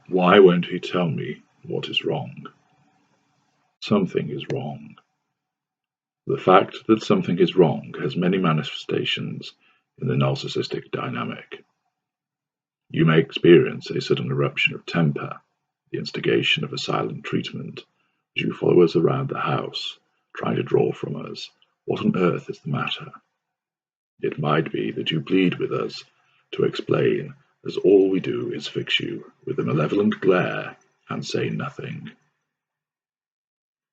Why won't he tell me what is wrong? Something is wrong. The fact that something is wrong has many manifestations in the narcissistic dynamic. You may experience a sudden eruption of temper, the instigation of a silent treatment, as you follow us around the house, trying to draw from us what on earth is the matter. It might be that you plead with us to explain, as all we do is fix you with a malevolent glare and say nothing.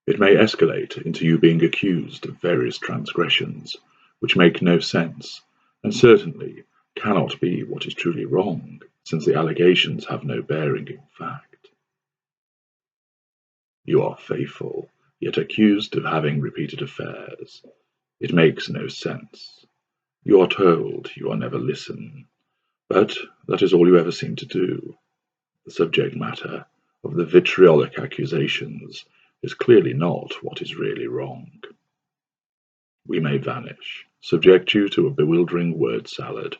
It may escalate into you being accused of various transgressions, which make no sense, and certainly cannot be what is truly wrong, since the allegations have no bearing in fact. You are faithful, yet accused of having repeated affairs. It makes no sense. You are told you are never listened, but that is all you ever seem to do. The subject matter of the vitriolic accusations is clearly not what is really wrong. We may vanish, subject you to a bewildering word salad,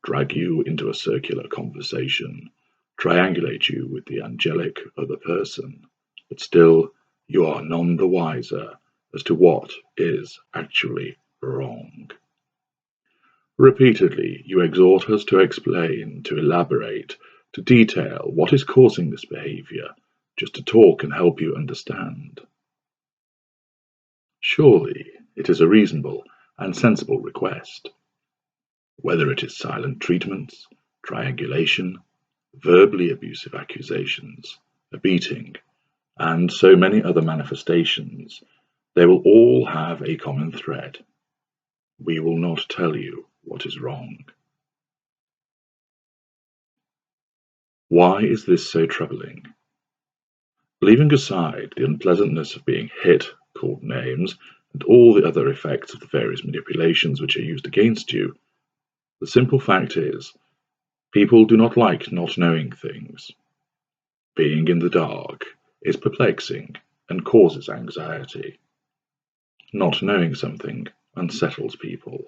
drag you into a circular conversation, triangulate you with the angelic other person, but still you are none the wiser as to what is actually wrong. Repeatedly, you exhort us to explain, to elaborate, to detail what is causing this behavior, just to talk and help you understand. Surely it is a reasonable and sensible request. Whether it is silent treatments, triangulation, verbally abusive accusations, a beating, and so many other manifestations, they will all have a common thread. We will not tell you what is wrong. Why is this so troubling? Leaving aside the unpleasantness of being hit, called names, and all the other effects of the various manipulations which are used against you, the simple fact is, people do not like not knowing things. Being in the dark is perplexing and causes anxiety. Not knowing something unsettles people,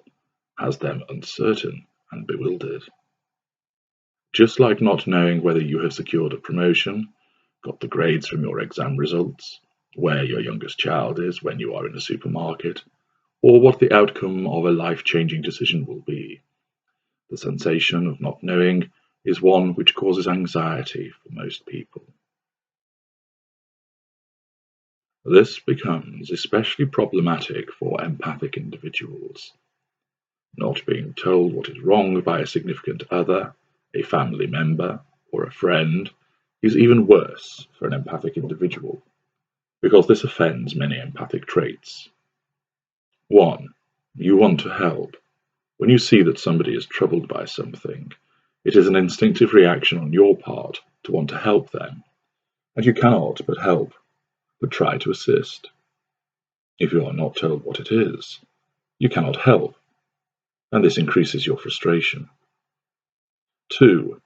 has them uncertain and bewildered. Just like not knowing whether you have secured a promotion, got the grades from your exam results, where your youngest child is when you are in a supermarket, or what the outcome of a life-changing decision will be. The sensation of not knowing is one which causes anxiety for most people. This becomes especially problematic for empathic individuals. Not being told what is wrong by a significant other, a family member, or a friend is even worse for an empathic individual, because this offends many empathic traits. 1. You want to help. When you see that somebody is troubled by something, it is an instinctive reaction on your part to want to help them, and you cannot but help, but try to assist. If you are not told what it is, you cannot help, and this increases your frustration. 2.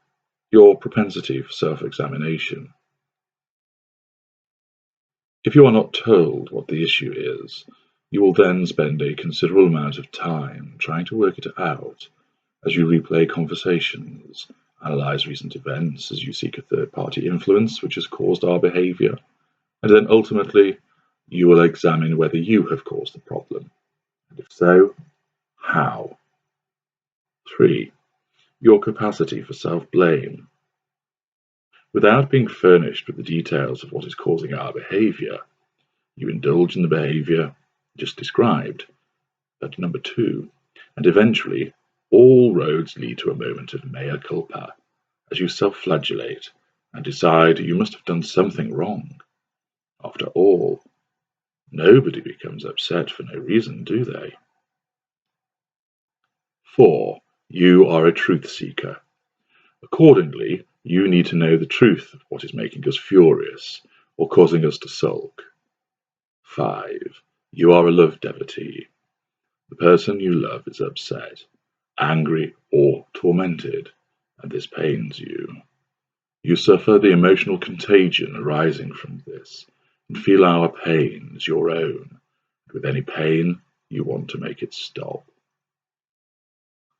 Your propensity for self-examination. If you are not told what the issue is, you will then spend a considerable amount of time trying to work it out as you replay conversations, analyze recent events as you seek a third-party influence which has caused our behavior, and then ultimately you will examine whether you have caused the problem, and if so, how. 3. Your capacity for self-blame. Without being furnished with the details of what is causing our behavior, you indulge in the behavior just described at number 2, and eventually all roads lead to a moment of mea culpa, as you self-flagellate and decide you must have done something wrong. After all, nobody becomes upset for no reason, do they? 4. You are a truth seeker. Accordingly, you need to know the truth of what is making us furious or causing us to sulk. 5. You are a love devotee. The person you love is upset, angry, or tormented, and this pains you. You suffer the emotional contagion arising from this, and feel our pain as your own. With any pain, you want to make it stop.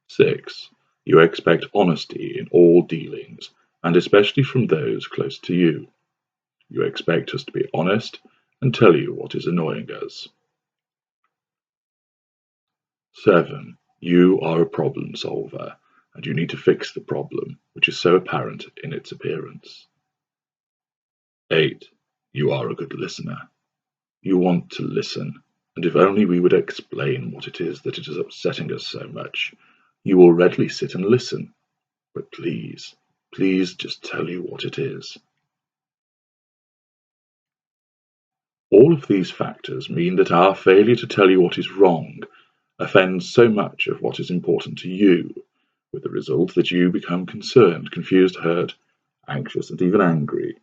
6. You expect honesty in all dealings and especially from those close to you. You expect us to be honest and tell you what is annoying us. 7. You are a problem solver, and you need to fix the problem, which is so apparent in its appearance. 8. You are a good listener. You want to listen, and if only we would explain what it is that it is upsetting us so much, you will readily sit and listen. But please, please just tell you what it is. All of these factors mean that our failure to tell you what is wrong offends so much of what is important to you, with the result that you become concerned, confused, hurt, anxious, and even angry.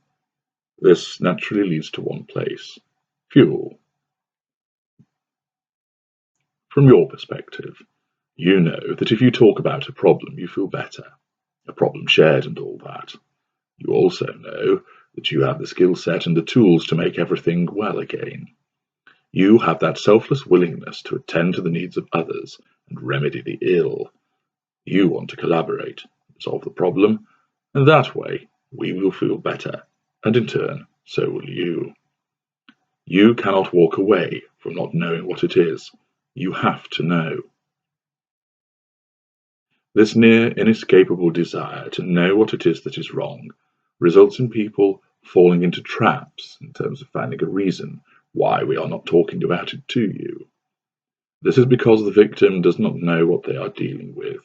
This naturally leads to one place: fuel. From your perspective, you know that if you talk about a problem, you feel better, a problem shared and all that. You also know that you have the skill set and the tools to make everything well again. You have that selfless willingness to attend to the needs of others and remedy the ill. You want to collaborate, solve the problem, and that way we will feel better, and in turn, so will you. You cannot walk away from not knowing what it is. You have to know. This near inescapable desire to know what it is that is wrong results in people falling into traps in terms of finding a reason why we are not talking about it to you. This is because the victim does not know what they are dealing with.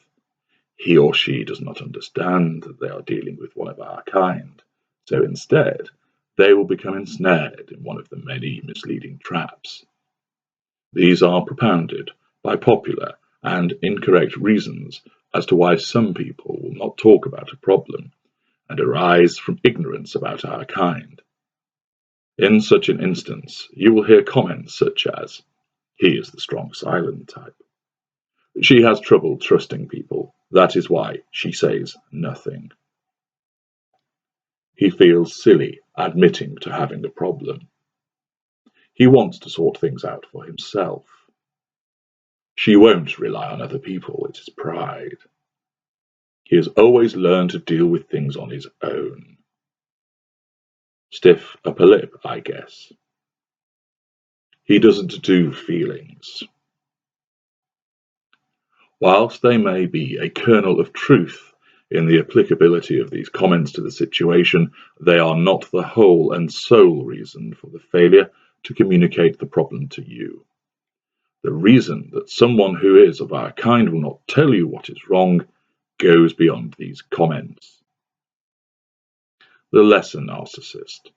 He or she does not understand that they are dealing with one of our kind, so instead, they will become ensnared in one of the many misleading traps. These are propounded by popular and incorrect reasons as to why some people will not talk about a problem, and arise from ignorance about our kind. In such an instance, you will hear comments such as, "He is the strong silent type. She has trouble trusting people. That is why she says nothing. He feels silly admitting to having a problem. He wants to sort things out for himself. She won't rely on other people, it is pride. He has always learned to deal with things on his own. Stiff upper lip, I guess. He doesn't do feelings." Whilst there may be a kernel of truth in the applicability of these comments to the situation, they are not the whole and sole reason for the failure to communicate the problem to you. The reason that someone who is of our kind will not tell you what is wrong goes beyond these comments. The Lesser Narcissist.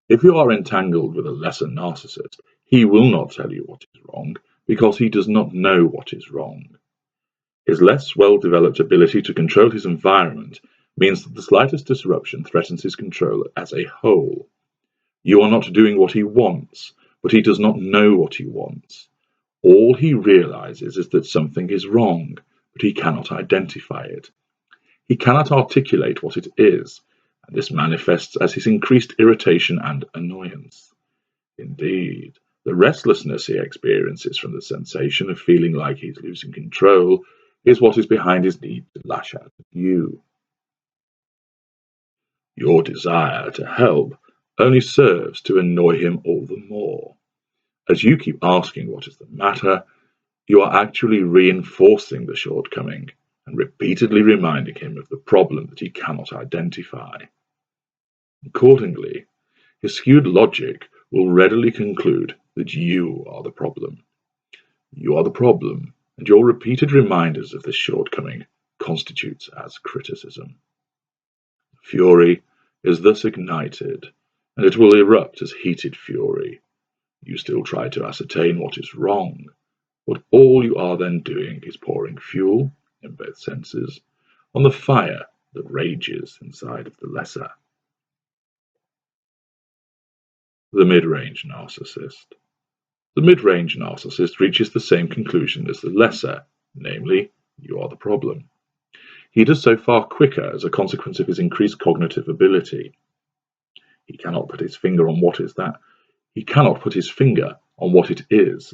If you are entangled with a Lesser Narcissist, he will not tell you what is wrong because he does not know what is wrong. His less well-developed ability to control his environment means that the slightest disruption threatens his control as a whole. You are not doing what he wants, but he does not know what he wants. All he realizes is that something is wrong, but he cannot identify it. He cannot articulate what it is, and this manifests as his increased irritation and annoyance. Indeed, the restlessness he experiences from the sensation of feeling like he's losing control is what is behind his need to lash out at you. Your desire to help only serves to annoy him all the more. As you keep asking what is the matter, you are actually reinforcing the shortcoming and repeatedly reminding him of the problem that he cannot identify. Accordingly, his skewed logic will readily conclude that you are the problem. You are the problem, and your repeated reminders of this shortcoming constitutes as criticism. Fury is thus ignited, and it will erupt as heated fury. You still try to ascertain what is wrong, but all you are then doing is pouring fuel, in both senses, on the fire that rages inside of the lesser. The Midrange Narcissist. The Midrange Narcissist reaches the same conclusion as the lesser, namely, you are the problem. He does so far quicker as a consequence of his increased cognitive ability. He cannot put his finger on what is that. He cannot put his finger on what it is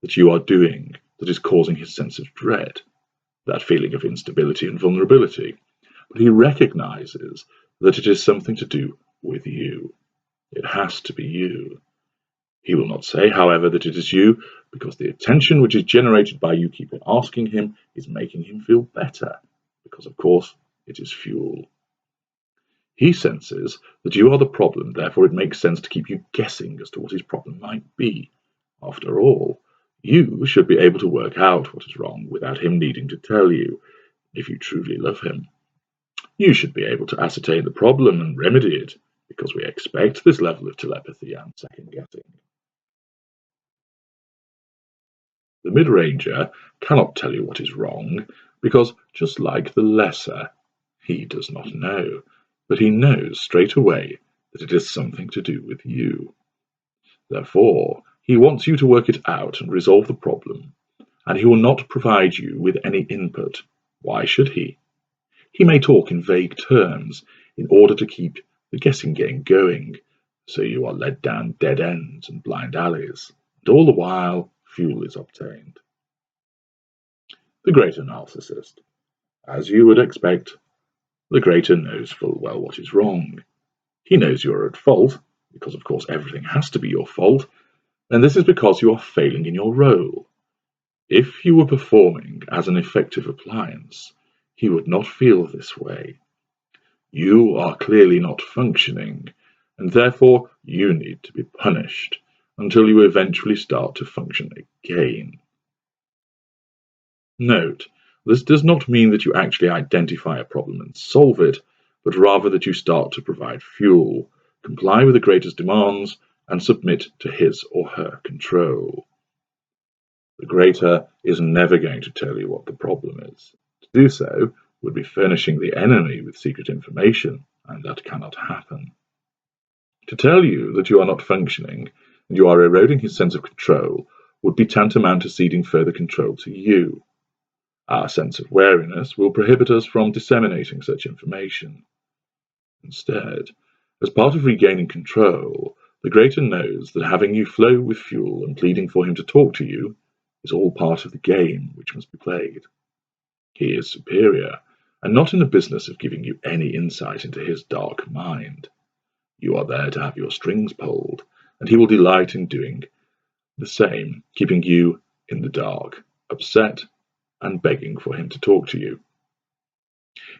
that you are doing that is causing his sense of dread, that feeling of instability and vulnerability. but he recognizes that it is something to do with you. It has to be you. He will not say, however, that it is you, because the attention which is generated by you keep on asking him is making him feel better, because of course it is fuel. He senses that you are the problem, therefore it makes sense to keep you guessing as to what his problem might be. After all, you should be able to work out what is wrong without him needing to tell you, if you truly love him. You should be able to ascertain the problem and remedy it, because we expect this level of telepathy and second-guessing. The mid-ranger cannot tell you what is wrong, because, just like the lesser, he does not know, but he knows straight away that it is something to do with you. Therefore, he wants you to work it out and resolve the problem, and he will not provide you with any input. Why should he? He may talk in vague terms in order to keep the guessing game going, so you are led down dead ends and blind alleys, and all the while fuel is obtained. The Greater Narcissist. As you would expect, the Greater knows full well what is wrong. He knows you are at fault, because of course everything has to be your fault, and this is because you are failing in your role. If you were performing as an effective appliance, he would not feel this way. You are clearly not functioning, and therefore you need to be punished until you eventually start to function again. Note, this does not mean that you actually identify a problem and solve it, but rather that you start to provide fuel, comply with the Greater's demands, and submit to his or her control. The Greater is never going to tell you what the problem is. To do so would be furnishing the enemy with secret information, and that cannot happen. To tell you that you are not functioning and you are eroding his sense of control would be tantamount to ceding further control to you. Our sense of wariness will prohibit us from disseminating such information. Instead, as part of regaining control, the Greater knows that having you flow with fuel and pleading for him to talk to you is all part of the game which must be played. He is superior, and not in the business of giving you any insight into his dark mind. You are there to have your strings pulled, and he will delight in doing the same, keeping you in the dark, upset, and begging for him to talk to you.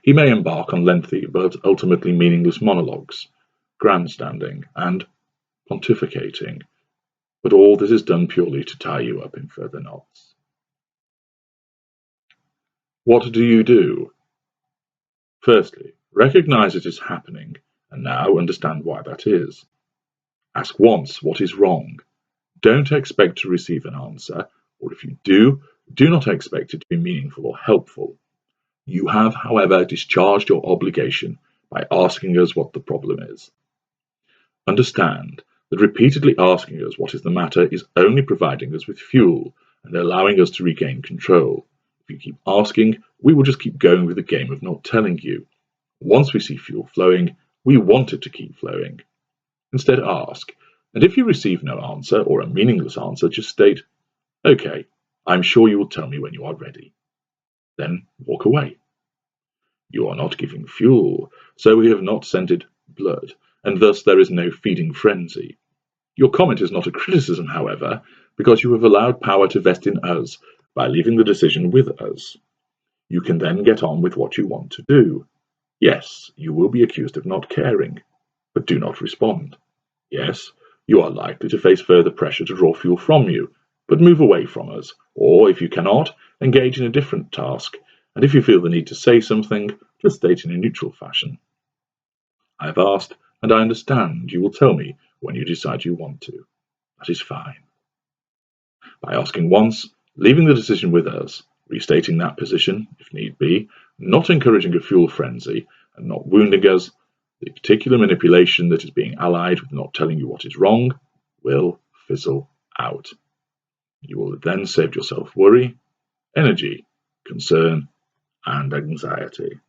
He may embark on lengthy but ultimately meaningless monologues, grandstanding, and pontificating, but all this is done purely to tie you up in further knots. What do you do? Firstly, recognize it is happening, and now understand why that is. Ask once what is wrong. Don't expect to receive an answer, or if you do not expect it to be meaningful or helpful. You have, however, discharged your obligation by asking us what the problem is. Understand that repeatedly asking us what is the matter is only providing us with fuel and allowing us to regain control. If you keep asking, we will just keep going with the game of not telling you. Once we see fuel flowing, we want it to keep flowing. Instead, ask, and if you receive no answer or a meaningless answer, just state, "Okay, I'm sure you will tell me when you are ready." Then walk away. You are not giving fuel, so we have not scented blood, and thus there is no feeding frenzy. Your comment is not a criticism, however, because you have allowed power to vest in us by leaving the decision with us. You can then get on with what you want to do. Yes, you will be accused of not caring, but do not respond. Yes, you are likely to face further pressure to draw fuel from you, but move away from us, or if you cannot, engage in a different task, and if you feel the need to say something, just state in a neutral fashion. I have asked, and I understand you will tell me when you decide you want to. That is fine. By asking once, leaving the decision with us, restating that position, if need be, not encouraging a fuel frenzy, and not wounding us, the particular manipulation that is being allied with not telling you what is wrong will fizzle out. You will then save yourself worry, energy, concern, and anxiety.